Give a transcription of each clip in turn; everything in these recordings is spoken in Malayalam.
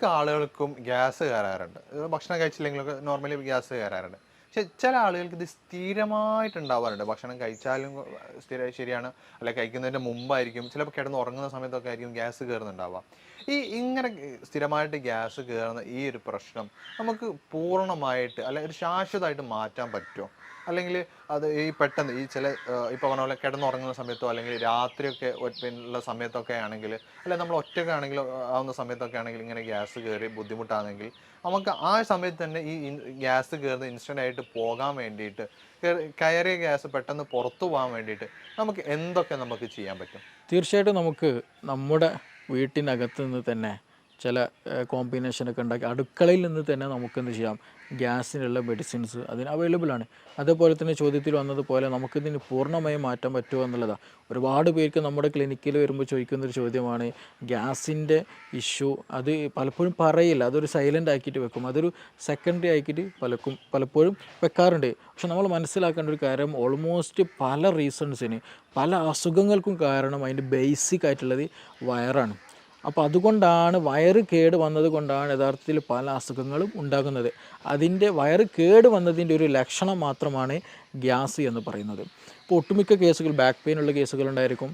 മിക്ക ആളുകൾക്കും ഗ്യാസ് കയറാറുണ്ട്. ഭക്ഷണം കഴിച്ചില്ലെങ്കിലൊക്കെ നോർമലി ഗ്യാസ് കയറാറുണ്ട്. പക്ഷെ ചില ആളുകൾക്ക് ഇത് സ്ഥിരമായിട്ടുണ്ടാവാറുണ്ട്. ഭക്ഷണം കഴിച്ചാലും ശരിയാണ്. അല്ലെ കഴിക്കുന്നതിൻ്റെ മുമ്പായിരിക്കും. ചിലപ്പോൾ കിടന്ന് ഉറങ്ങുന്ന സമയത്തൊക്കെ ആയിരിക്കും ഗ്യാസ് കയറുന്നുണ്ടാവുക. ഇങ്ങനെ സ്ഥിരമായിട്ട് ഗ്യാസ് കയറുന്ന ഈ ഒരു പ്രശ്നം നമുക്ക് പൂർണ്ണമായിട്ട് അല്ലെ ഒരു ശാശ്വതമായിട്ട് മാറ്റാൻ പറ്റുമോ? അല്ലെങ്കിൽ അത് ഈ പെട്ടെന്ന് ഈ ചില ഇപ്പോൾ പറഞ്ഞ പോലെ കിടന്നുറങ്ങുന്ന സമയത്തോ അല്ലെങ്കിൽ രാത്രിയൊക്കെ പിന്നെയുള്ള സമയത്തൊക്കെ ആണെങ്കിൽ അല്ലെ നമ്മൾ ഒറ്റയ്ക്കാണെങ്കിൽ ആവുന്ന സമയത്തൊക്കെ ആണെങ്കിൽ ഇങ്ങനെ ഗ്യാസ് കയറി ബുദ്ധിമുട്ടാണെങ്കിൽ നമുക്ക് ആ സമയത്ത് തന്നെ ഗ്യാസ് കയറുന്നത് ഇൻസ്റ്റൻ്റ് ആയിട്ട് പോകാൻ വേണ്ടിയിട്ട് കയറിയ ഗ്യാസ് പെട്ടെന്ന് പുറത്തു പോകാൻ വേണ്ടിയിട്ട് എന്തൊക്കെ നമുക്ക് ചെയ്യാൻ പറ്റും? തീർച്ചയായിട്ടും നമുക്ക് നമ്മുടെ വീട്ടിനകത്ത് നിന്ന് തന്നെ ചില കോമ്പിനേഷനൊക്കെ ഉണ്ടാക്കി അടുക്കളയിൽ നിന്ന് തന്നെ നമുക്കെന്ത് ചെയ്യാം, ഗ്യാസിനുള്ള മെഡിസിൻസ് അതിന് അവൈലബിൾ ആണ്. അതേപോലെ തന്നെ ചോദ്യത്തിൽ വന്നതുപോലെ നമുക്കിതിന് പൂർണ്ണമായും മാറ്റാൻ പറ്റുമോ എന്നുള്ളതാണ്. ഒരുപാട് പേർക്ക് നമ്മുടെ ക്ലിനിക്കിൽ വരുമ്പോൾ ചോദിക്കുന്നൊരു ചോദ്യമാണ് ഗ്യാസിൻ്റെ ഇഷ്യൂ. അത് പലപ്പോഴും പറയില്ല, അതൊരു സൈലൻ്റ് ആക്കിയിട്ട് വെക്കും, അതൊരു സെക്കൻഡറി ആക്കിയിട്ട് പലപ്പോഴും വെക്കാറുണ്ട്. പക്ഷെ നമ്മൾ മനസ്സിലാക്കേണ്ട ഒരു കാര്യം, ഓൾമോസ്റ്റ് പല റീസൺസിന് പല അസുഖങ്ങൾക്കും കാരണം അതിൻ്റെ ബേസിക് ആയിട്ടുള്ളത് വയറാണ്. അപ്പോൾ അതുകൊണ്ടാണ് വയറ് കേട് വന്നത് കൊണ്ടാണ് യഥാർത്ഥത്തിൽ പല അസുഖങ്ങളും ഉണ്ടാകുന്നത്. അതിൻ്റെ വയറ് കേട് വന്നതിൻ്റെ ഒരു ലക്ഷണം മാത്രമാണ് ഗ്യാസ് എന്ന് പറയുന്നത്. ഇപ്പോൾ ഒട്ടുമിക്ക കേസുകൾ ബാക്ക് പെയിൻ ഉള്ള കേസുകളുണ്ടായിരിക്കും,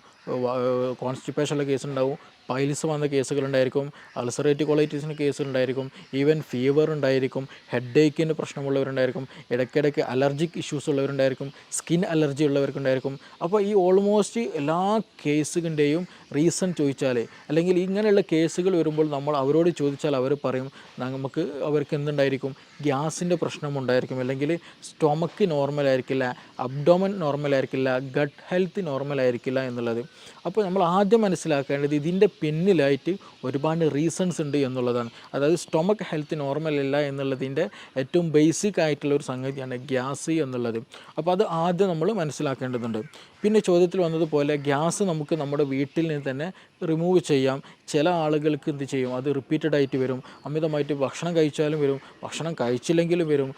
കോൺസ്റ്റിപ്പേഷൻ ഉള്ള കേസ് ഉണ്ടാവും, പൈൽസ് വന്ന കേസുകളുണ്ടായിരിക്കും, അൾസറേറ്റീവ് കൊളൈറ്റിസിന് കേസുകളുണ്ടായിരിക്കും, ഈവൻ ഫീവർ ഉണ്ടായിരിക്കും, ഹെഡ് ഏക്കിൻ്റെ പ്രശ്നമുള്ളവരുണ്ടായിരിക്കും, ഇടയ്ക്കിടയ്ക്ക് അലർജിക് ഇഷ്യൂസ് ഉള്ളവരുണ്ടായിരിക്കും, സ്കിൻ അലർജി ഉള്ളവർക്കുണ്ടായിരിക്കും. അപ്പോൾ ഈ ഓൾമോസ്റ്റ് എല്ലാ കേസുകളുടെയും റീസൺ ചോദിച്ചാൽ, അല്ലെങ്കിൽ ഇങ്ങനെയുള്ള കേസുകൾ വരുമ്പോൾ നമ്മൾ അവരോട് ചോദിച്ചാൽ അവർ പറയും അവർക്ക് എന്തുണ്ടായിരിക്കും, ഗ്യാസിൻ്റെ പ്രശ്നമുണ്ടായിരിക്കും, അല്ലെങ്കിൽ സ്റ്റൊമക്ക് നോർമലായിരിക്കില്ല, അബ്ഡോമൻ നോർമലായിരിക്കില്ല, ഗട്ട് ഹെൽത്ത് നോർമലായിരിക്കില്ല എന്നുള്ളത്. അപ്പോൾ നമ്മൾ ആദ്യം മനസ്സിലാക്കേണ്ടത് ഇതിൻ്റെ പിന്നിലായിട്ട് ഒരുപാട് റീസൺസ് ഉണ്ട് എന്നുള്ളതാണ്. അതായത് സ്റ്റൊമക്ക് ഹെൽത്ത് നോർമൽ അല്ല എന്നുള്ളതിൻ്റെ ഏറ്റവും ബേസിക് ആയിട്ടുള്ള ഒരു സംഗതിയാണ് ഗ്യാസ് എന്നുള്ളത്. അപ്പോൾ അത് ആദ്യം നമ്മൾ മനസ്സിലാക്കേണ്ടതുണ്ട്. പിന്നെ ചോദ്യത്തിൽ വന്നതുപോലെ ഗ്യാസ് നമുക്ക് നമ്മുടെ വീട്ടിൽ നിന്ന് തന്നെ റിമൂവ് ചെയ്യാം. ചില ആളുകൾക്ക് എന്ത് ചെയ്യും, അത് റിപ്പീറ്റഡ് ആയിട്ട് വരും, അമിതമായിട്ട് ഭക്ഷണം കഴിച്ചാലും വരും, ഭക്ഷണം കഴിച്ചില്ലെങ്കിലും വരും,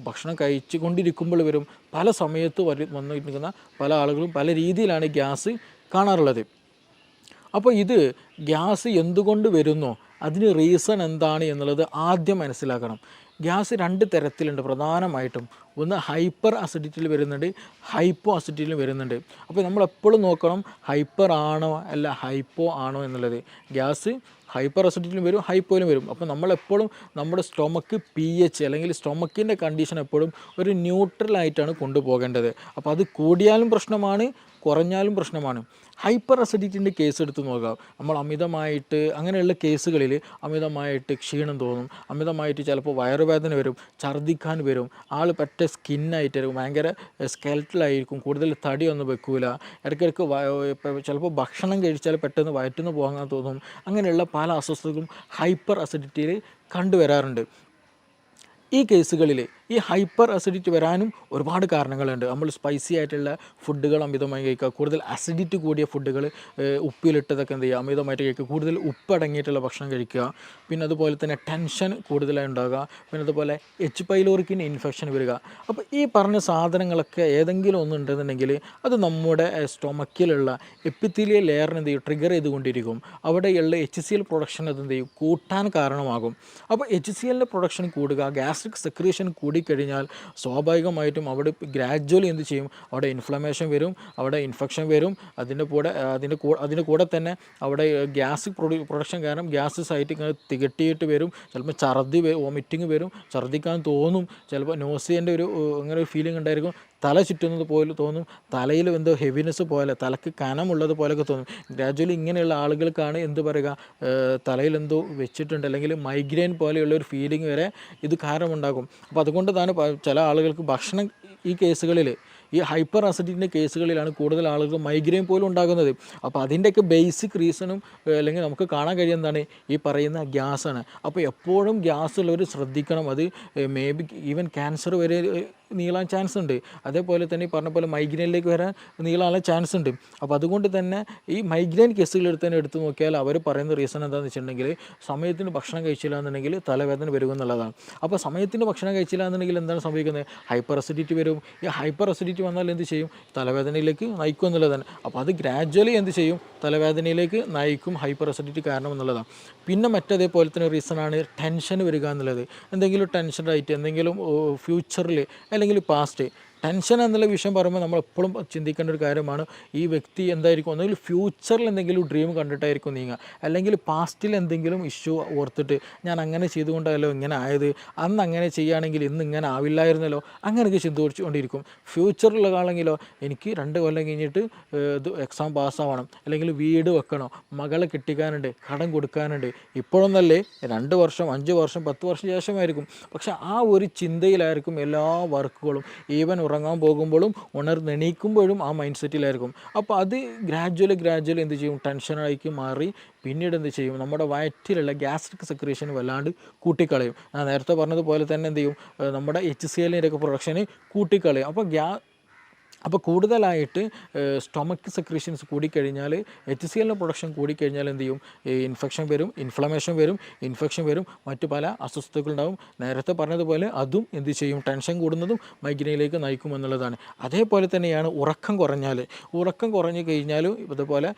ഭക്ഷണം കഴിച്ചു കൊണ്ടിരിക്കുമ്പോൾ വരും, പല സമയത്ത് വന്നിരിക്കുന്ന പല ആളുകളും പല രീതിയിലാണ് ഗ്യാസ് കാണാറുള്ളത്. അപ്പോൾ ഇത് ഗ്യാസ് എന്തുകൊണ്ട് വരുന്നോ അതിന് റീസൺ എന്താണ് എന്നുള്ളത് ആദ്യം മനസ്സിലാക്കണം. ഗ്യാസ് രണ്ട് തരത്തിലുണ്ട് പ്രധാനമായിട്ടും. ഒന്ന് ഹൈപ്പർ അസിഡിറ്റിയിൽ വരുന്നുണ്ട്, ഹൈപ്പോ അസിഡിറ്റിയിൽ വരുന്നുണ്ട്. അപ്പോൾ നമ്മൾ എപ്പോഴും നോക്കണം ഹൈപ്പർ ആണോ അല്ല ഹൈപ്പോ ആണോ എന്നുള്ളത്. ഗ്യാസ് ഹൈപ്പർ അസിഡിറ്റിയിലും വരും, ഹൈപ്പോയിലും വരും. അപ്പോൾ നമ്മളെപ്പോഴും നമ്മുടെ സ്റ്റൊമക്ക് pH അല്ലെങ്കിൽ സ്റ്റൊമക്കിൻ്റെ കണ്ടീഷൻ എപ്പോഴും ഒരു ന്യൂട്രലായിട്ടാണ് കൊണ്ടുപോകേണ്ടത്. അപ്പോൾ അത് കൂടിയാലും പ്രശ്നമാണ്, കുറഞ്ഞാലും പ്രശ്നമാണ്. ഹൈപ്പർ അസിഡിറ്റിൻ്റെ കേസ് എടുത്ത് നോക്കാം. നമ്മൾ അമിതമായിട്ട് അങ്ങനെയുള്ള കേസുകളിൽ അമിതമായിട്ട് ക്ഷീണം തോന്നും, അമിതമായിട്ട് ചിലപ്പോൾ വയറുവേദന വരും, ഛർദ്ദിക്കാൻ വരും, ആൾ പറ്റ സ്കിന്നായിട്ടായിരിക്കും, ഭയങ്കര സ്കെൽറ്റലായിരിക്കും, കൂടുതൽ തടിയൊന്നും വെക്കൂല, ഇടയ്ക്കിടയ്ക്ക് ചിലപ്പോൾ ഭക്ഷണം കഴിച്ചാൽ പെട്ടെന്ന് വയറ്റുന്ന് പോകാൻ തോന്നും. അങ്ങനെയുള്ള പല അസ്വസ്ഥതകളും ഹൈപ്പർ അസിഡിറ്റിയിൽ കണ്ടുവരാറുണ്ട്. ഈ കേസുകളിൽ ഈ ഹൈപ്പർ അസിഡിറ്റി വരാനും ഒരുപാട് കാരണങ്ങളുണ്ട്. നമ്മൾ സ്പൈസി ആയിട്ടുള്ള ഫുഡുകൾ അമിതമായി കഴിക്കുക, കൂടുതൽ അസിഡിറ്റി കൂടിയ ഫുഡുകൾ, ഉപ്പിലിട്ടതൊക്കെ എന്ത് ചെയ്യുക, അമിതമായിട്ട് കഴിക്കുക, കൂടുതൽ ഉപ്പടങ്ങിയിട്ടുള്ള ഭക്ഷണം കഴിക്കുക, പിന്നെ അതുപോലെ തന്നെ ടെൻഷൻ കൂടുതലായി ഉണ്ടാകുക, പിന്നെ അതുപോലെ എച്ച് പൈലോറിക്കിന് ഇൻഫെക്ഷൻ വരിക. അപ്പോൾ ഈ പറഞ്ഞ സാധനങ്ങളൊക്കെ ഏതെങ്കിലും ഒന്നുണ്ടെന്നുണ്ടെങ്കിൽ അത് നമ്മുടെ സ്റ്റൊമക്കിലുള്ള എപ്പിത്തീലിയൽ ലെയറിന് എന്ത് ചെയ്യും, ട്രിഗർ ചെയ്തുകൊണ്ടിരിക്കും. അവിടെയുള്ള HCl പ്രൊഡക്ഷൻ അത് എന്ത് ചെയ്യും, കൂട്ടാൻ കാരണമാകും. അപ്പോൾ HClൻ്റെ പ്രൊഡക്ഷൻ കൂടുക, ഗ്യാസ്ട്രിക് സെക്രീഷൻ കൂടിക്കഴിഞ്ഞാൽ സ്വാഭാവികമായിട്ടും അവിടെ ഗ്രാജ്വലി എന്ത് ചെയ്യും, അവിടെ ഇൻഫ്ലമേഷൻ വരും, അവിടെ ഇൻഫെക്ഷൻ വരും. അതിൻ്റെ കൂടെ തന്നെ അവിടെ ഗ്യാസ് പ്രൊഡക്ഷൻ കാരണം ഗ്യാസ് സൈറ്റ് ഇങ്ങനെ തികട്ടിയിട്ട് വരും. ചിലപ്പോൾ വോമിറ്റിങ് വരും, ഛർദ്ദിക്കാൻ തോന്നും, ചിലപ്പോൾ നോസിയൻ്റെ അങ്ങനെ ഒരു ഫീലിംഗ് ഉണ്ടായിരിക്കും, തല ചുറ്റുന്നത് പോലെ തോന്നും, തലയിൽ എന്തോ ഹെവിനെസ് പോലെ, തലക്ക് കനമുള്ളത് പോലെയൊക്കെ തോന്നും. ഗ്രാജ്വലി ഇങ്ങനെയുള്ള ആളുകൾക്കാണ് എന്ത് പറയുക, തലയിൽ എന്തോ വെച്ചിട്ടുണ്ട്, അല്ലെങ്കിൽ മൈഗ്രെയിൻ പോലെയുള്ള ഒരു ഫീലിംഗ് വരെ ഇത് കാരണമുണ്ടാകും. അപ്പോൾ അതുകൊണ്ട് തന്നെ ചില ആളുകൾക്ക് ഭക്ഷണം ഈ കേസുകളിൽ ഈ ഹൈപ്പർ അസിഡിറ്റിൻ്റെ കേസുകളിലാണ് കൂടുതൽ ആളുകൾ മൈഗ്രെയിൻ പോലും ഉണ്ടാകുന്നത്. അപ്പോൾ അതിൻ്റെയൊക്കെ ബേസിക് റീസണും അല്ലെങ്കിൽ നമുക്ക് കാണാൻ കഴിയുന്നതാണ് ഈ പറയുന്ന ഗ്യാസാണ്. അപ്പോൾ എപ്പോഴും ഗ്യാസ് ഉള്ളവർ ശ്രദ്ധിക്കണം. അത് മേ ബി ഈവൻ ക്യാൻസർ വരെ നീളാൻ ചാൻസ് ഉണ്ട്. അതേപോലെ തന്നെ ഈ പറഞ്ഞ പോലെ മൈഗ്രെയിനിലേക്ക് വരാൻ നീളാനുള്ള ചാൻസ് ഉണ്ട്. അപ്പോൾ അതുകൊണ്ട് തന്നെ ഈ മൈഗ്രെയിൻ കേസുകൾ എടുത്ത് നോക്കിയാൽ അവർ പറയുന്ന റീസൺ എന്താണെന്ന് വെച്ചിട്ടുണ്ടെങ്കിൽ സമയത്തിന് ഭക്ഷണം കഴിച്ചില്ല എന്നുണ്ടെങ്കിൽ തലവേദന വരും എന്നുള്ളതാണ്. അപ്പോൾ സമയത്തിന് ഭക്ഷണം കഴിച്ചില്ല എന്നുണ്ടെങ്കിൽ എന്താണ് സംഭവിക്കുന്നത്, ഹൈപ്പർ അസിഡിറ്റി വരും. ഈ ഹൈപ്പർ അസിഡിറ്റി അസിഡിറ്റി വന്നാൽ എന്ത് ചെയ്യും, തലവേദനയിലേക്ക് നയിക്കും എന്നുള്ളതാണ്. അപ്പോൾ അത് ഗ്രാജ്വലി എന്ത് ചെയ്യും, തലവേദനയിലേക്ക് നയിക്കും ഹൈപ്പർ അസിഡിറ്റി കാരണം എന്നുള്ളതാണ്. പിന്നെ മറ്റതേപോലെ തന്നെ റീസണാണ് ടെൻഷൻ വരിക എന്നുള്ളത്. എന്തെങ്കിലും ടെൻഷനായിട്ട് എന്തെങ്കിലും ഫ്യൂച്ചറിൽ അല്ലെങ്കിൽ പാസ്റ്റ്, ടെൻഷൻ എന്നുള്ള വിഷയം പറയുമ്പോൾ നമ്മൾ എപ്പോഴും ചിന്തിക്കേണ്ട ഒരു കാര്യമാണ്, ഈ വ്യക്തി എന്തായിരിക്കും, ഒന്നെങ്കിൽ ഫ്യൂച്ചറിൽ എന്തെങ്കിലും ഡ്രീം കണ്ടിട്ടായിരിക്കും നീങ്ങുക, അല്ലെങ്കിൽ പാസ്റ്റിൽ എന്തെങ്കിലും ഇഷ്യൂ ഓർത്തിട്ട് ഞാൻ അങ്ങനെ ചെയ്തുകൊണ്ടല്ലോ ഇങ്ങനെ ആയത്, അന്ന് അങ്ങനെ ചെയ്യുകയാണെങ്കിൽ ഇന്ന് ഇങ്ങനെ ആവില്ലായിരുന്നല്ലോ, അങ്ങനെയൊക്കെ ചിന്തിച്ചുകൊണ്ടിരിക്കും. ഫ്യൂച്ചറിലുള്ള ആളെങ്കിലോ എനിക്ക് 2 കൊല്ലം കഴിഞ്ഞിട്ട് ഇത് എക്സാം പാസ്സാവണം, അല്ലെങ്കിൽ വീട് വെക്കണം, മകളെ കെട്ടിക്കാനുണ്ട്, കടം കൊടുക്കാനുണ്ട്. ഇപ്പോഴൊന്നല്ലേ, 2 വർഷം 5 വർഷം 10 വർഷം ശേഷമായിരിക്കും. പക്ഷെ ആ ഒരു ചിന്തയിലായിരിക്കും എല്ലാ വർക്കുകളും. ഈവൻ ഉറങ്ങാൻ പോകുമ്പോഴും ഉണർന്നെണീക്കുമ്പോഴും ആ മൈൻഡ് സെറ്റിലായിരിക്കും. അപ്പോൾ അത് ഗ്രാജ്വലി എന്ത് ചെയ്യും, ടെൻഷനായിക്ക് മാറി പിന്നീട് എന്ത് ചെയ്യും, നമ്മുടെ വയറ്റിലുള്ള ഗ്യാസ്ട്രിക് സെക്രീഷൻ വല്ലാണ്ട് കൂട്ടിക്കളയും. ഞാൻ നേരത്തെ പറഞ്ഞതുപോലെ തന്നെ എന്ത് ചെയ്യും, നമ്മുടെ HCl ഒക്കെ പ്രൊഡക്ഷന് കൂട്ടിക്കളയും. അപ്പോൾ കൂടുതലായിട്ട് സ്റ്റൊമക്ക് സെക്രീഷൻസ് കൂടിക്കഴിഞ്ഞാൽ, HCl പ്രൊഡക്ഷൻ കൂടിക്കഴിഞ്ഞാൽ എന്ത് ചെയ്യും, ഇൻഫെക്ഷൻ വരും, ഇൻഫെക്ഷൻ വരും, മറ്റു പല അസ്വസ്ഥതകളുണ്ടാവും. നേരത്തെ പറഞ്ഞതുപോലെ അതും എന്ത് ചെയ്യും, ടെൻഷൻ കൂടുന്നതും മൈഗ്രെയിനിലേക്ക് നയിക്കും എന്നുള്ളതാണ്. അതേപോലെ തന്നെയാണ് ഉറക്കം കുറഞ്ഞു കഴിഞ്ഞാലും ഇതുപോലെ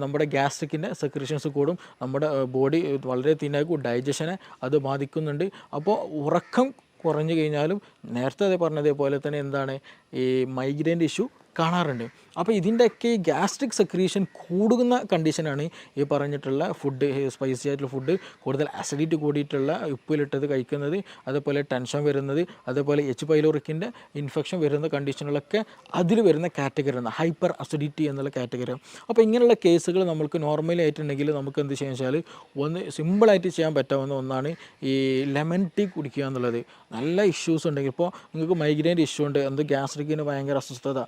നമ്മുടെ ഗ്യാസ്ട്രിക്കിൻ്റെ സെക്രീഷൻസ് കൂടും, നമ്മുടെ ബോഡി വളരെ തിന്നാക്കും, ഡൈജഷനെ അത് ബാധിക്കുന്നുണ്ട്. അപ്പോൾ ഉറക്കം കുറഞ്ഞു കഴിഞ്ഞാലും നേരത്തെ പറഞ്ഞതേപോലെ തന്നെ എന്താണ്, ഈ മൈഗ്രെയിൻ്റെ ഇഷ്യൂ കാണാറുണ്ട്. അപ്പോൾ ഇതിൻ്റെയൊക്കെ ഈ ഗ്യാസ്ട്രിക് സെക്രീഷൻ കൂടുന്ന കണ്ടീഷനാണ് ഈ പറഞ്ഞിട്ടുള്ള ഫുഡ്, സ്പൈസി ആയിട്ടുള്ള ഫുഡ്, കൂടുതൽ അസിഡിറ്റി കൂടിയിട്ടുള്ള ഉപ്പിലിട്ടത് കഴിക്കുന്നത്, അതുപോലെ ടെൻഷൻ വരുന്നത്, അതുപോലെ H. പൈലോറിക്കിൻ്റെ ഇൻഫെക്ഷൻ വരുന്ന കണ്ടീഷനുകളൊക്കെ അതിൽ വരുന്ന കാറ്റഗറിയാണ് ഹൈപ്പർ അസിഡിറ്റി എന്നുള്ള കാറ്റഗറി. അപ്പോൾ ഇങ്ങനെയുള്ള കേസുകൾ നമുക്ക് നോർമലി ആയിട്ടുണ്ടെങ്കിൽ നമുക്ക് എന്ത് ചെയ്യാന്ന് വെച്ചാൽ, ഒന്ന് സിമ്പിളായിട്ട് ചെയ്യാൻ പറ്റാവുന്ന ഒന്നാണ് ഈ ലെമൺ ടീ കുടിക്കുക എന്നുള്ളത്. നല്ല ഇഷ്യൂസ് ഉണ്ടെങ്കിൽ, ഇപ്പോൾ നിങ്ങൾക്ക് മൈഗ്രെയിൻ്റെ ഇഷ്യൂ ഉണ്ട്, ഗ്യാസ്ട്രിക്കിന് ഭയങ്കര അസ്വസ്ഥത,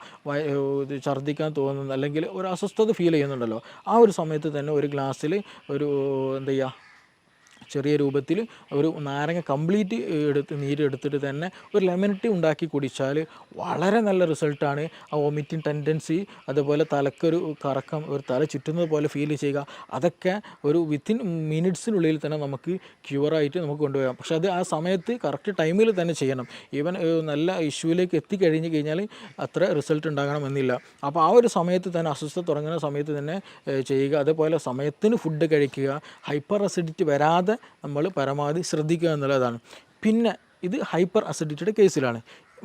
ഛർദ്ദിക്കാൻ തോന്നുന്നു, അല്ലെങ്കിൽ ഒരു അസ്വസ്ഥത ഫീൽ ചെയ്യുന്നുണ്ടല്ലോ, ആ ഒരു സമയത്ത് തന്നെ ഒരു ഗ്ലാസ്സിൽ ഒരു എന്താ ചെയ്യുക, ചെറിയ രൂപത്തിൽ ഒരു നാരങ്ങ കംപ്ലീറ്റ് നീരെടുത്തിട്ട് തന്നെ ഒരു ലെമൺ ടീ ഉണ്ടാക്കി കുടിച്ചാൽ വളരെ നല്ല റിസൾട്ടാണ്. ആ വോമിറ്റിംഗ് ടെൻഡൻസി, അതുപോലെ തലക്കൊരു കറക്കം, ഒരു തല ചുറ്റുന്നത് പോലെ ഫീൽ ചെയ്യുക, അതൊക്കെ ഒരു വിത്തിൻ മിനിറ്റ്സിനുള്ളിൽ തന്നെ നമുക്ക് ക്യൂറായിട്ട് നമുക്ക് കൊണ്ടുപോകാം. പക്ഷെ അത് ആ സമയത്ത് കറക്റ്റ് ടൈമിൽ തന്നെ ചെയ്യണം. ഈവൻ നല്ല ഇഷ്യൂവിലേക്ക് എത്തിക്കഴിഞ്ഞ് കഴിഞ്ഞാൽ അത്ര റിസൾട്ട് ഉണ്ടാകണമെന്നില്ല. അപ്പോൾ ആ ഒരു സമയത്ത് തന്നെ, അസ്വസ്ഥത തുടങ്ങുന്ന സമയത്ത് തന്നെ ചെയ്യുക. അതേപോലെ സമയത്തിന് ഫുഡ് കഴിക്കുക, ഹൈപ്പർ അസിഡിറ്റി വരാതെ നമ്മൾ പരമാവധി ശ്രദ്ധിക്കുക എന്നുള്ളതാണ്. പിന്നെ ഇത് ഹൈപ്പർ അസിഡിറ്റിയുടെ കേസിലാണ്.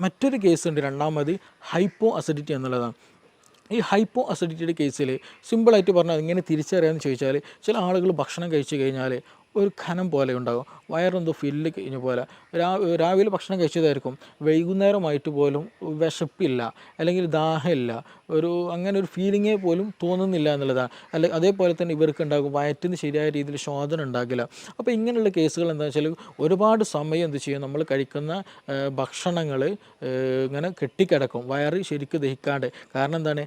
മറ്റൊരു കേസുണ്ട്, രണ്ടാമത് ഹൈപ്പോ അസിഡിറ്റി എന്നുള്ളതാണ്. ഈ ഹൈപ്പോ അസിഡിറ്റിയുടെ കേസിൽ സിമ്പിളായിട്ട് പറഞ്ഞാൽ ഇങ്ങനെ തിരിച്ചറിയാമെന്ന് ചോദിച്ചാൽ, ചില ആളുകൾ ഭക്ഷണം കഴിച്ചു കഴിഞ്ഞാൽ ഒരു ഖനം പോലെ ഉണ്ടാകും, വയറെന്തോ ഫില്ല് കഴിഞ്ഞ പോലെ. രാവിലെ ഭക്ഷണം കഴിച്ചതായിരിക്കും, വൈകുന്നേരമായിട്ട് പോലും വിശപ്പില്ല, അല്ലെങ്കിൽ ദാഹമില്ല, അങ്ങനെ ഒരു ഫീലിങ്ങേ പോലും തോന്നുന്നില്ല എന്നുള്ളതാണ്. അതേപോലെ തന്നെ ഇവർക്ക് ഉണ്ടാകും വയറ്റിന് ശരിയായ രീതിയിൽ ശോധന ഉണ്ടാകില്ല. അപ്പോൾ ഇങ്ങനെയുള്ള കേസുകൾ എന്താണെന്ന് വെച്ചാൽ, ഒരുപാട് സമയം എന്ത് ചെയ്യും, നമ്മൾ കഴിക്കുന്ന ഭക്ഷണങ്ങൾ ഇങ്ങനെ കെട്ടിക്കിടക്കും, വയറ് ശരിക്കും ദഹിക്കാണ്ട്. കാരണം എന്താണ്,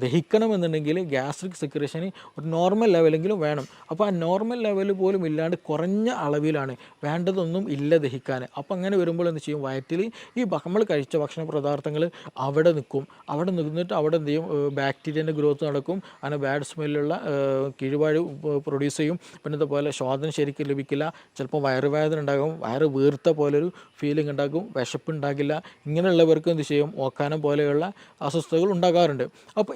ദഹിക്കണമെന്നുണ്ടെങ്കിൽ ഗ്യാസ്ട്രിക് സെക്രീഷന് ഒരു നോർമൽ ലെവലെങ്കിലും വേണം. അപ്പോൾ ആ നോർമൽ ലെവൽ പോലും ഇല്ലാണ്ട് കുറഞ്ഞ അളവിലാണ്, വേണ്ടതൊന്നും ഇല്ല ദഹിക്കാൻ. അപ്പോൾ അങ്ങനെ വരുമ്പോൾ എന്ത് ചെയ്യും, വയറ്റിൽ ഈ നമ്മൾ കഴിച്ച ഭക്ഷണ പദാർത്ഥങ്ങൾ അവിടെ നിൽക്കും, അവിടെ നിന്നിട്ട് അവിടെ എന്ത് ചെയ്യും, ബാക്ടീരിയൻ്റെ ഗ്രോത്ത് നടക്കും, അങ്ങനെ ബാഡ് സ്മെല്ലുള്ള കീഴ്വാഴ് പ്രൊഡ്യൂസ് ചെയ്യും. പിന്നെ ഇതുപോലെ ശോധന ശരിക്കും ലഭിക്കില്ല, ചിലപ്പോൾ വയറുവേദന ഉണ്ടാകും, വയറ് വീർത്ത പോലൊരു ഫീലിംഗ് ഉണ്ടാകും, വിശപ്പുണ്ടാകില്ല. ഇങ്ങനെയുള്ളവർക്ക് എന്ത് ചെയ്യും, ഓക്കാനം പോലെയുള്ള അസ്വസ്ഥതകൾ ഉണ്ടാകാറുണ്ട്. അപ്പോൾ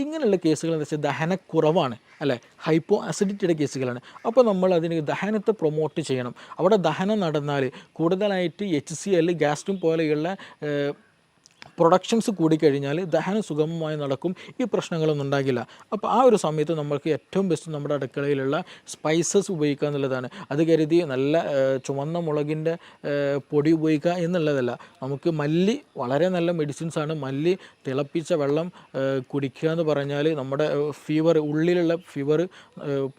ഇങ്ങനെയുള്ള കേസുകൾ എന്താ വെച്ചാൽ ദഹനക്കുറവാണ്, അല്ലേ, ഹൈപ്പോ അസിഡിറ്റിയുടെ കേസുകളാണ്. അപ്പോൾ നമ്മൾ അതിന് ദഹനത്തെ പ്രൊമോട്ട് ചെയ്യണം. അവിടെ ദഹനം നടന്നാൽ കൂടുതലായിട്ട് HCl, ഗ്യാസ്ട്രിൻ പോലെയുള്ള പ്രൊഡക്ഷൻസ് കൂടിക്കഴിഞ്ഞാൽ ദഹനം സുഗമമായി നടക്കും, ഈ പ്രശ്നങ്ങളൊന്നും ഉണ്ടാകില്ല. അപ്പോൾ ആ ഒരു സമയത്ത് നമ്മൾക്ക് ഏറ്റവും ബെസ്റ്റ് നമ്മുടെ അടുക്കളയിലുള്ള സ്പൈസസ് ഉപയോഗിക്കുക എന്നുള്ളതാണ്. അത് കരുതി നല്ല ചുവന്ന മുളകിൻ്റെ പൊടി ഉപയോഗിക്കുക എന്നുള്ളതല്ല. നമുക്ക് മല്ലി വളരെ നല്ല മെഡിസിൻസാണ്. മല്ലി തിളപ്പിച്ച വെള്ളം കുടിക്കുക എന്ന് പറഞ്ഞാൽ നമ്മുടെ ഉള്ളിലുള്ള ഫീവർ,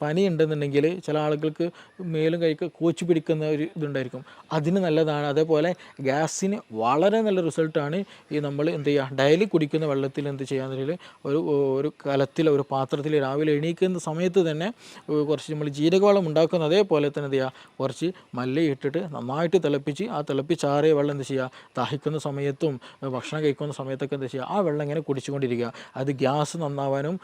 പനി ഉണ്ടെന്നുണ്ടെങ്കിൽ ചില ആളുകൾക്ക് മേലും കൈക്ക് കോച്ചി പിടിക്കുന്ന ഒരു ഇതുണ്ടായിരിക്കും, അതിന് നല്ലതാണ്. അതേപോലെ ഗ്യാസിന് വളരെ നല്ല റിസൾട്ടാണ് ഈ നമ്മൾ എന്ത് ചെയ്യുക, ഡെയിലി കുടിക്കുന്ന വെള്ളത്തിൽ എന്ത് ചെയ്യാന്ന് ഒരു കലത്തിൽ, ഒരു പാത്രത്തിൽ രാവിലെ എണീക്കുന്ന സമയത്ത് തന്നെ കുറച്ച് നമ്മൾ ജീരകവെള്ളം ഉണ്ടാക്കുന്ന അതേപോലെ തന്നെ എന്ത് ചെയ്യുക, കുറച്ച് മല്ലി ഇട്ടിട്ട് നന്നായിട്ട് തിളപ്പിച്ച്, ആ തിളപ്പിച്ചാറിയ വെള്ളം എന്ത് ചെയ്യുക, ദാഹിക്കുന്ന സമയത്തും ഭക്ഷണം കഴിക്കുന്ന സമയത്തൊക്കെ എന്ത് ചെയ്യുക, ആ വെള്ളം ഇങ്ങനെ കുടിച്ചുകൊണ്ടിരിക്കുക. അത് ഗ്യാസ് നന്നാവാനും